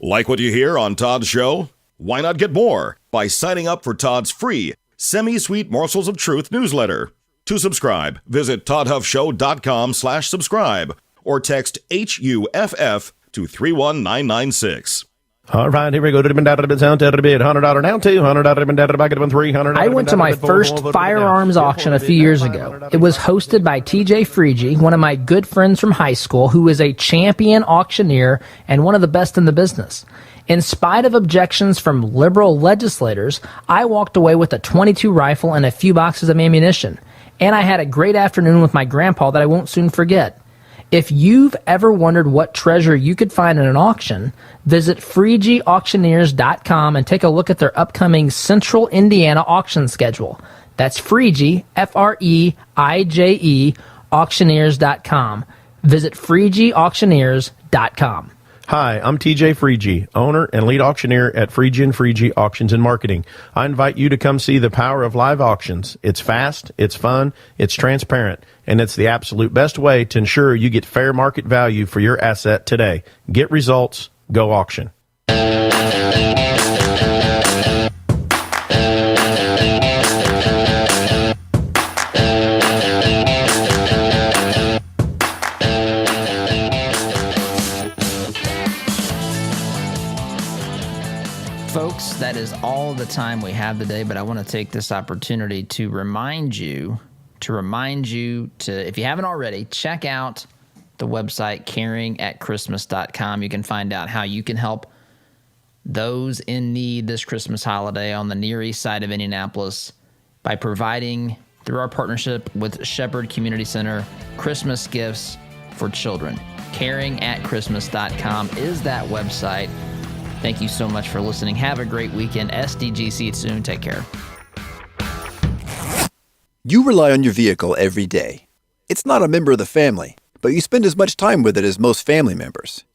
Like what you hear on Todd's show? Why not get more by signing up for Todd's free Semi-Sweet Morsels of Truth newsletter? To subscribe, visit toddhuffshow.com/subscribe or text HUFF to 31996. All right, here we go. $100 down, $100 down, $200 back up, 300. I went to my first firearms auction a few years ago. It was hosted by TJ Freege, one of my good friends from high school, who is a champion auctioneer and one of the best in the business. In spite of objections from liberal legislators, I walked away with a .22 rifle and a few boxes of ammunition. And I had a great afternoon with my grandpa that I won't soon forget. If you've ever wondered what treasure you could find in an auction, visit FreegeAuctioneers.com and take a look at their upcoming Central Indiana auction schedule. That's Freege, Freije, auctioneers.com. Visit FreegeAuctioneers.com. Hi, I'm TJ Freege, owner and lead auctioneer at Freege & Freege Auctions and Marketing. I invite you to come see the power of live auctions. It's fast, it's fun, it's transparent, and it's the absolute best way to ensure you get fair market value for your asset today. Get results, go auction. Folks, that is all the time we have today, but I want to take this opportunity to remind you to, if you haven't already, check out the website caringatchristmas.com. You can find out how you can help those in need this Christmas holiday on the Near East Side of Indianapolis by providing, through our partnership with Shepherd Community Center, Christmas gifts for children. caringatchristmas.com is that website. Thank you so much for listening. Have a great weekend. SDGC soon. Take care. You rely on your vehicle every day. It's not a member of the family, but but you spend as much time with it as most family members.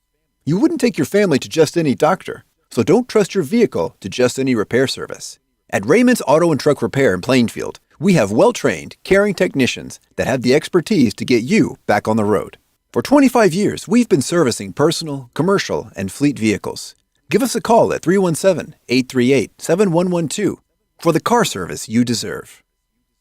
You wouldn't take your family to just any doctor, so don't trust your vehicle to just any repair service. At Raymond's Auto and Truck Repair in Plainfield, we have well-trained, caring technicians that have the expertise to get you back on the road. For 25 years, we've been servicing personal, commercial, and fleet vehicles. Give us a call at 317-838-7112 for the car service you deserve.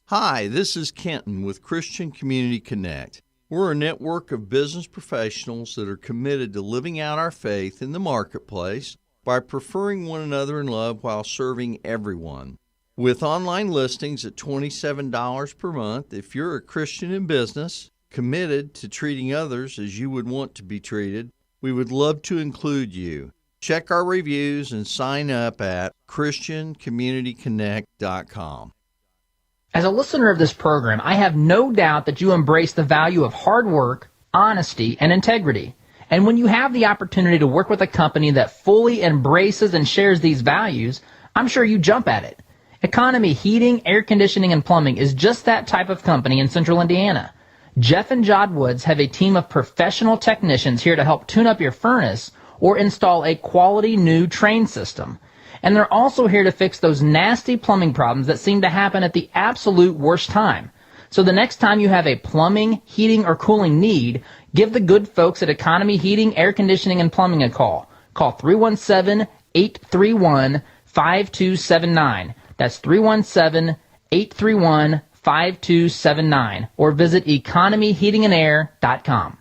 Hi, this is Kenton with Christian Community Connect. We're a network of business professionals that are committed to living out our faith in the marketplace by preferring one another in love while serving everyone. With online listings at $27 per month, if you're a Christian in business, committed to treating others as you would want to be treated, we would love to include you. Check our reviews and sign up at ChristianCommunityConnect.com. As a listener of this program, I have no doubt that you embrace the value of hard work, honesty, and integrity. And when you have the opportunity to work with a company that fully embraces and shares these values, I'm sure you jump at it. Economy Heating, Air Conditioning, and Plumbing is just that type of company in Central Indiana. Jeff and Jod Woods have a team of professional technicians here to help tune up your furnace or install a quality new train system. And they're also here to fix those nasty plumbing problems that seem to happen at the absolute worst time. So the next time you have a plumbing, heating, or cooling need, give the good folks at Economy Heating, Air Conditioning, and Plumbing a call. Call 317-831-5279. That's 317-831-5279. Or visit economyheatingandair.com.